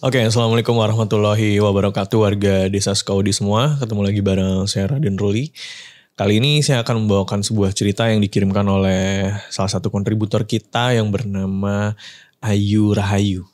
Oke, Assalamualaikum warahmatullahi wabarakatuh warga Desa Sukawudi semua. Ketemu lagi bareng saya Raden Ruli. Kali ini saya akan membawakan sebuah cerita yang dikirimkan oleh salah satu kontributor kita yang bernama Ayu Rahayu.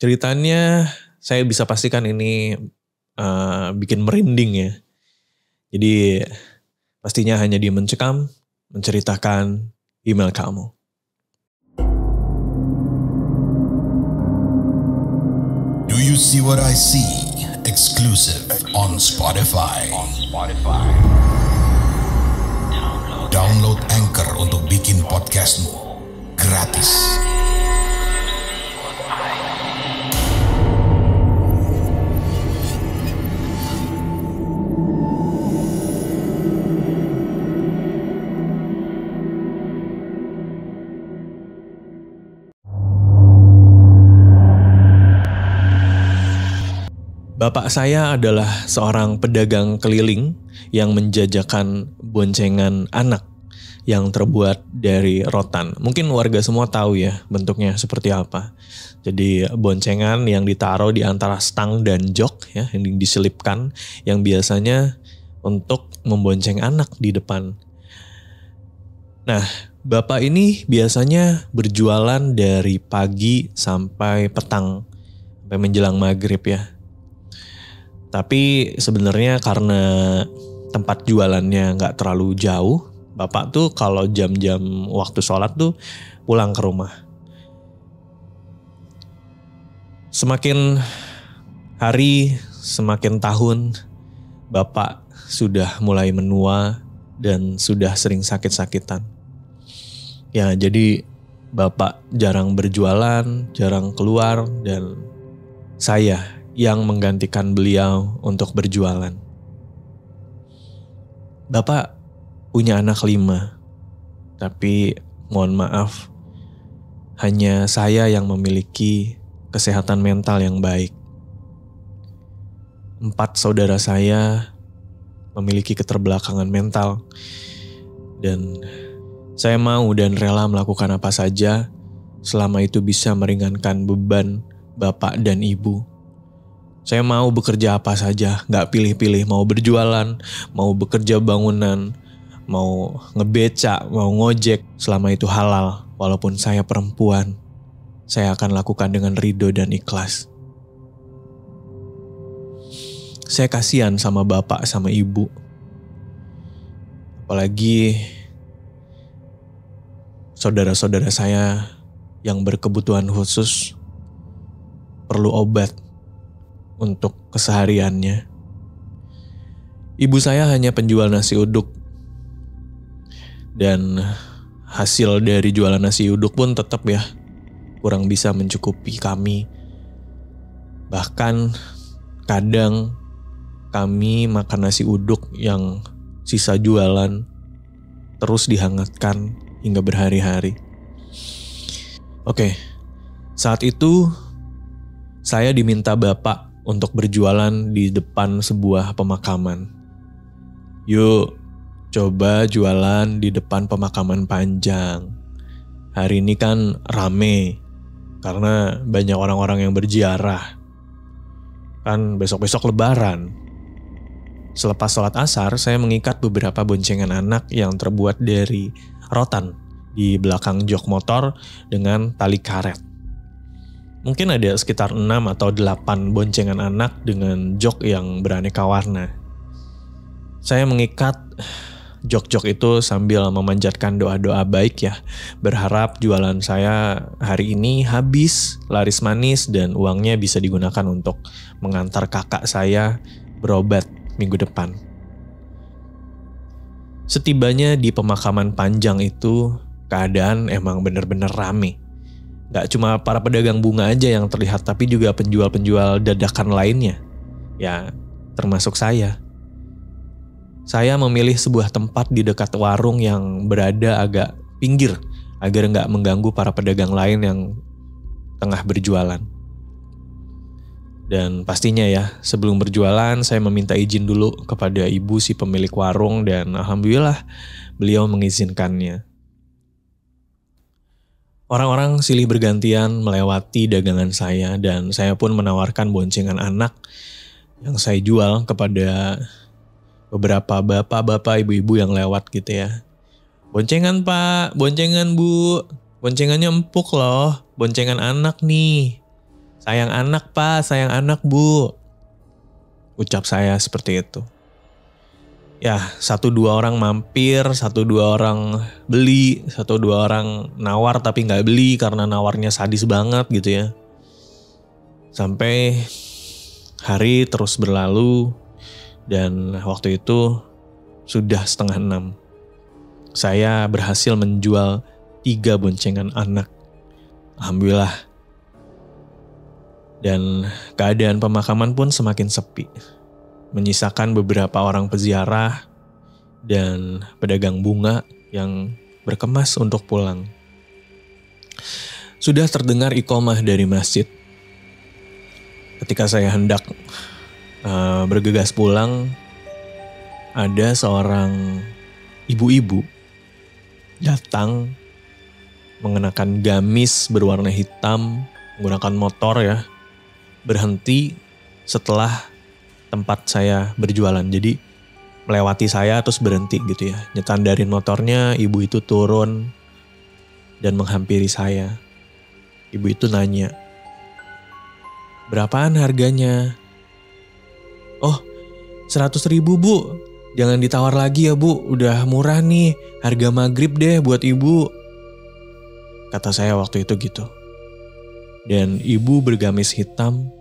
Ceritanya saya bisa pastikan ini bikin merinding ya. Jadi pastinya hanya dia mencekam, menceritakan email kamu. Do you see what I see? Exclusive on Spotify. Download Anchor untuk bikin podcastmu gratis. Bapak saya adalah seorang pedagang keliling yang menjajakan boncengan anak yang terbuat dari rotan. Mungkin warga semua tahu ya bentuknya seperti apa. Jadi boncengan yang ditaruh di antara stang dan jok ya, yang diselipkan, yang biasanya untuk membonceng anak di depan. Nah, bapak ini biasanya berjualan dari pagi sampai petang, sampai menjelang maghrib ya. Tapi sebenarnya karena tempat jualannya nggak terlalu jauh, bapak tuh kalau jam-jam waktu sholat tuh pulang ke rumah. Semakin hari, semakin tahun, bapak sudah mulai menua dan sudah sering sakit-sakitan. Ya, jadi bapak jarang berjualan, jarang keluar, dan saya yang menggantikan beliau untuk berjualan. Bapak punya anak 5, tapi mohon maaf, hanya saya yang memiliki kesehatan mental yang baik. 4 saudara saya memiliki keterbelakangan mental, dan saya mau dan rela melakukan apa saja selama itu bisa meringankan beban bapak dan ibu. Saya mau bekerja apa saja, gak pilih-pilih, mau berjualan, mau bekerja bangunan, mau ngebeca, mau ngojek, selama itu halal. Walaupun saya perempuan, saya akan lakukan dengan ridho dan ikhlas. Saya kasihan sama bapak sama ibu. Apalagi saudara-saudara saya yang berkebutuhan khusus perlu obat untuk kesehariannya. Ibu saya hanya penjual nasi uduk, dan hasil dari jualan nasi uduk pun tetap ya kurang bisa mencukupi kami. Bahkan kadang kami makan nasi uduk yang sisa jualan terus dihangatkan hingga berhari-hari. Oke, saat itu saya diminta bapak untuk berjualan di depan sebuah pemakaman. Yuk, coba jualan di depan pemakaman Panjang. Hari ini kan rame, karena banyak orang-orang yang berziarah. Kan besok-besok lebaran. Selepas sholat asar, saya mengikat beberapa boncengan anak yang terbuat dari rotan di belakang jok motor dengan tali karet. Mungkin ada sekitar 6 atau 8 boncengan anak dengan jok yang beraneka warna. Saya mengikat jok-jok itu sambil memanjatkan doa-doa baik ya. Berharap jualan saya hari ini habis, laris manis, dan uangnya bisa digunakan untuk mengantar kakak saya berobat minggu depan. Setibanya di pemakaman Panjang itu, keadaan emang bener-bener rame. Gak cuma para pedagang bunga aja yang terlihat, tapi juga penjual-penjual dadakan lainnya. Ya, termasuk saya. Saya memilih sebuah tempat di dekat warung yang berada agak pinggir, agar gak mengganggu para pedagang lain yang tengah berjualan. Dan pastinya ya, sebelum berjualan saya meminta izin dulu kepada ibu si pemilik warung, dan alhamdulillah beliau mengizinkannya. Orang-orang silih bergantian melewati dagangan saya dan saya pun menawarkan boncengan anak yang saya jual kepada beberapa bapak-bapak, ibu-ibu yang lewat gitu ya. Boncengan Pak, boncengan Bu, boncengannya empuk loh, boncengan anak nih. Sayang anak Pak, sayang anak Bu. Ucap saya seperti itu. Ya, 1-2 orang mampir, 1-2 orang beli, 1-2 orang nawar tapi nggak beli karena nawarnya sadis banget gitu ya. Sampai hari terus berlalu dan waktu itu sudah 5:30. Saya berhasil menjual 3 boncengan anak. Alhamdulillah. Dan keadaan pemakaman pun semakin sepi. Menyisakan beberapa orang peziarah dan pedagang bunga yang berkemas untuk pulang. Sudah terdengar iqomah dari masjid. Ketika saya hendak bergegas pulang, ada seorang ibu-ibu datang mengenakan gamis berwarna hitam, menggunakan motor ya, berhenti setelah tempat saya berjualan. Jadi melewati saya terus berhenti gitu ya. Nyetandarin motornya, ibu itu turun dan menghampiri saya. Ibu itu nanya, "Berapaan harganya?" "Oh, 100.000 Bu. Jangan ditawar lagi ya Bu, udah murah nih. Harga maghrib deh buat ibu." Kata saya waktu itu gitu. Dan ibu bergamis hitam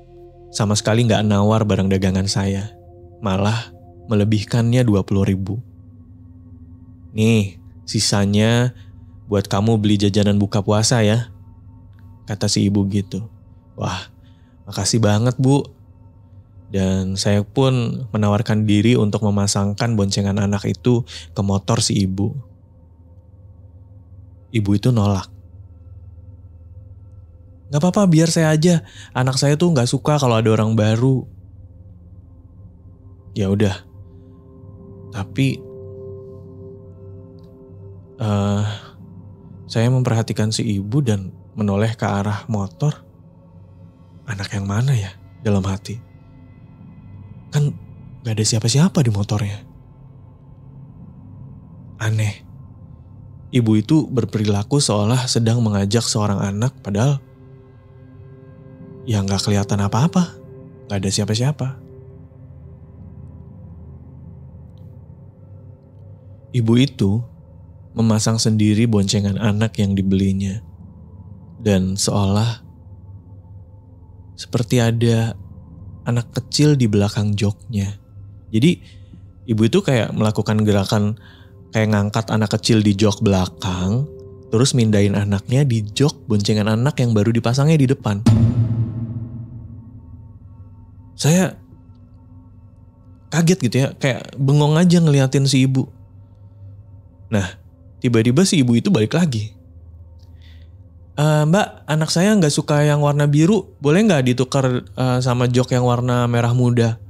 sama sekali gak nawar barang dagangan saya. Malah melebihkannya 20.000. "Nih, sisanya buat kamu beli jajanan buka puasa ya," kata si ibu gitu. Wah, makasih banget Bu. Dan saya pun menawarkan diri untuk memasangkan boncengan anak itu ke motor si ibu. Ibu itu nolak. "Gak apa-apa, biar saya aja. Anak saya tuh gak suka kalau ada orang baru." Ya udah. Tapi saya memperhatikan si ibu dan menoleh ke arah motor. Anak yang mana ya dalam hati? Kan gak ada siapa-siapa di motornya. Aneh. Ibu itu berperilaku seolah sedang mengajak seorang anak padahal ya gak kelihatan apa-apa. Gak ada siapa-siapa. Ibu itu memasang sendiri boncengan anak yang dibelinya. Dan seolah seperti ada anak kecil di belakang joknya. Jadi ibu itu kayak melakukan gerakan kayak ngangkat anak kecil di jok belakang, terus mindahin anaknya di jok boncengan anak yang baru dipasangnya di depan. Saya kaget gitu ya, kayak bengong aja ngeliatin si ibu. Nah, tiba-tiba si ibu itu balik lagi. "Mbak, anak saya gak suka yang warna biru, boleh gak ditukar sama jok yang warna merah muda?"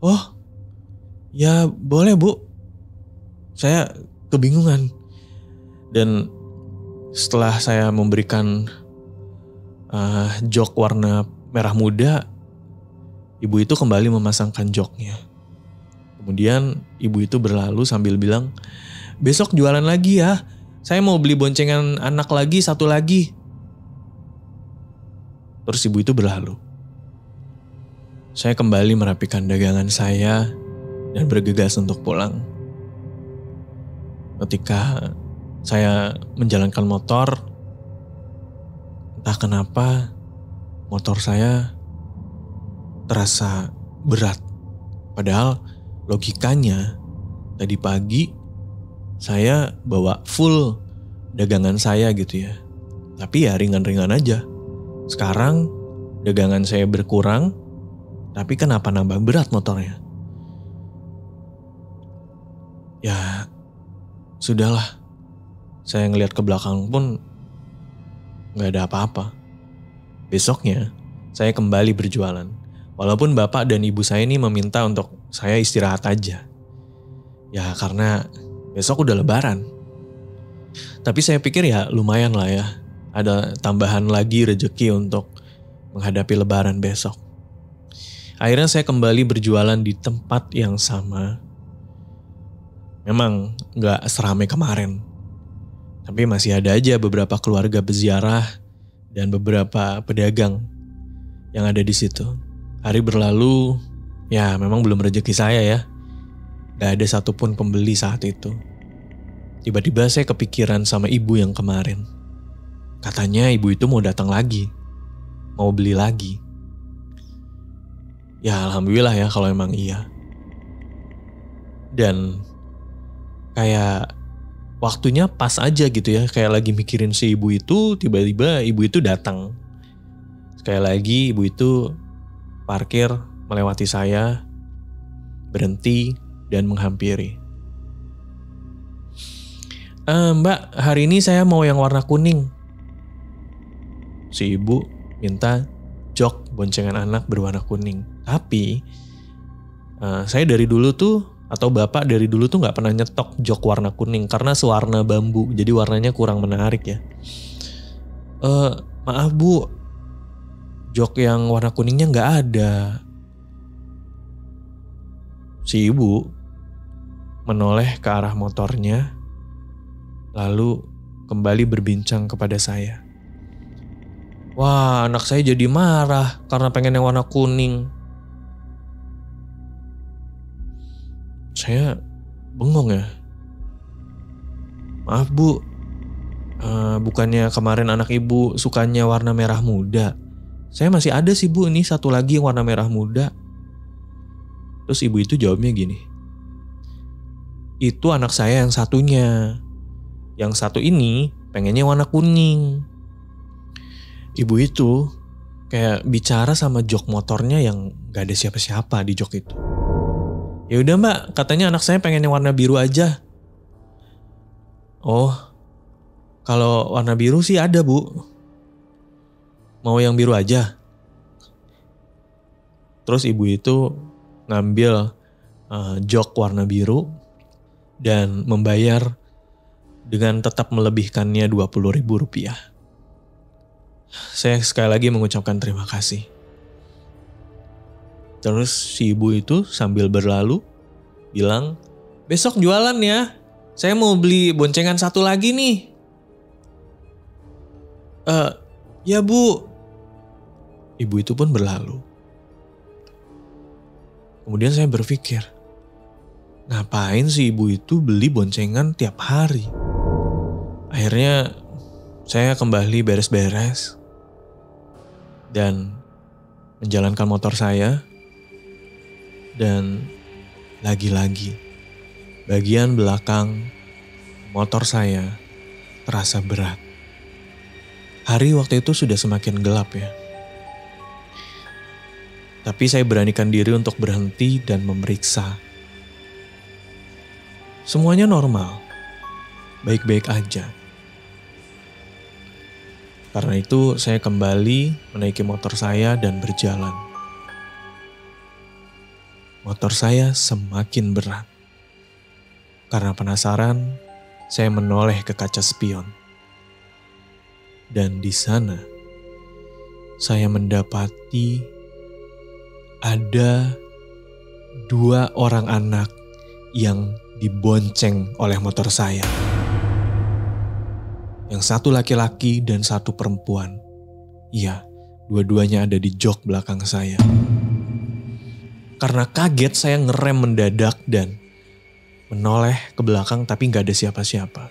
"Oh, ya boleh Bu." Saya kebingungan. Dan setelah saya memberikan jok warna merah muda, ibu itu kembali memasangkan joknya. Kemudian ibu itu berlalu sambil bilang, "Besok jualan lagi ya. Saya mau beli boncengan anak lagi, 1 lagi." Terus ibu itu berlalu. Saya kembali merapikan dagangan saya dan bergegas untuk pulang. Ketika saya menjalankan motor, entah kenapa motor saya terasa berat. Padahal logikanya tadi pagi saya bawa full dagangan saya gitu ya. Tapi ya ringan-ringan aja. Sekarang dagangan saya berkurang, tapi kenapa nambah berat motornya? Ya sudahlah. Saya ngelihat ke belakang pun gak ada apa-apa. Besoknya saya kembali berjualan. Walaupun bapak dan ibu saya ini meminta untuk saya istirahat aja. Ya karena besok udah lebaran. Tapi saya pikir ya lumayan lah ya. ada tambahan lagi rezeki untuk menghadapi lebaran besok. Akhirnya saya kembali berjualan di tempat yang sama. Memang gak seramai kemarin. Tapi masih ada aja beberapa keluarga berziarah dan beberapa pedagang yang ada di situ. Hari berlalu, ya memang belum rezeki saya ya. Gak ada satupun pembeli saat itu. Tiba-tiba saya kepikiran sama ibu yang kemarin. Katanya ibu itu mau datang lagi. Mau beli lagi. Ya alhamdulillah ya kalau emang iya. Dan kayak waktunya pas aja gitu ya. Kayak lagi mikirin si ibu itu, tiba-tiba ibu itu datang. Sekali lagi ibu itu parkir melewati saya, berhenti dan menghampiri. Mbak, hari ini saya mau yang warna kuning. Si ibu minta jok boncengan anak berwarna kuning. Tapi saya dari dulu tuh, atau bapak dari dulu tuh gak pernah nyetok jok warna kuning. Karena sewarna bambu, jadi warnanya kurang menarik ya. Maaf bu, jok yang warna kuningnya gak ada. Si ibu menoleh ke arah motornya, lalu kembali berbincang kepada saya. Wah, anak saya jadi marah karena pengen yang warna kuning. Saya bengong ya. Maaf bu, bukannya kemarin anak ibu sukanya warna merah muda. Saya masih ada sih bu, ini satu lagi yang warna merah muda. Terus ibu itu jawabnya gini. Itu anak saya yang satunya. Yang satu ini pengennya warna kuning. Ibu itu kayak bicara sama jok motornya yang gak ada siapa-siapa di jok itu. Ya udah mbak, katanya anak saya pengennya warna biru aja. Oh, kalau warna biru sih ada bu. Mau yang biru aja. Terus ibu itu ngambil jok warna biru dan membayar dengan tetap melebihkannya Rp20.000. Saya sekali lagi mengucapkan terima kasih. Terus si ibu itu sambil berlalu bilang, besok jualan ya. Saya mau beli boncengan satu lagi nih. Ya bu. Ibu itu pun berlalu. Kemudian saya berpikir, ngapain si ibu itu beli boncengan tiap hari? Akhirnya saya kembali beres-beres dan menjalankan motor saya. Dan lagi-lagi bagian belakang motor saya terasa berat. Hari waktu itu sudah semakin gelap ya. Tapi saya beranikan diri untuk berhenti dan memeriksa. Semuanya normal, baik-baik aja. Karena itu saya kembali menaiki motor saya dan berjalan. Motor saya semakin berat. Karena penasaran, saya menoleh ke kaca spion. Dan di sana, saya mendapati ada 2 orang anak yang dibonceng oleh motor saya. Yang satu laki-laki dan satu perempuan. Iya, dua-duanya ada di jok belakang saya. Karena kaget saya ngerem mendadak dan menoleh ke belakang tapi gak ada siapa-siapa.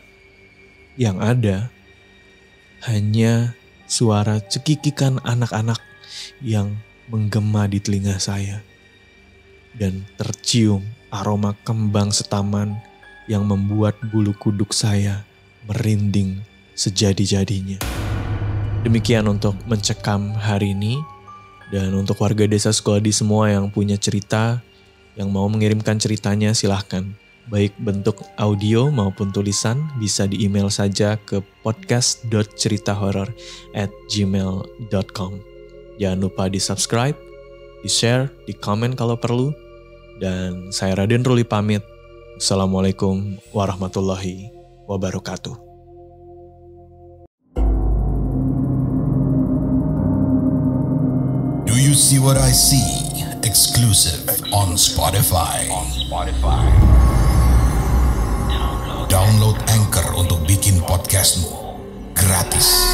Yang ada hanya suara cekikikan anak-anak yang menggema di telinga saya. Dan tercium aroma kembang setaman yang membuat bulu kuduk saya merinding sejadi-jadinya. Demikian untuk mencekam hari ini. Dan untuk warga desa Sukodi semua yang punya cerita, yang mau mengirimkan ceritanya silahkan. Baik bentuk audio maupun tulisan bisa di email saja ke podcast.ceritahoror@gmail.com. Jangan lupa di subscribe, di share, di komen kalau perlu. Dan saya Raden Ruli pamit. Assalamualaikum warahmatullahi wabarakatuh. you see what I see? Exclusive on Spotify. Download Anchor untuk bikin podcastmu gratis.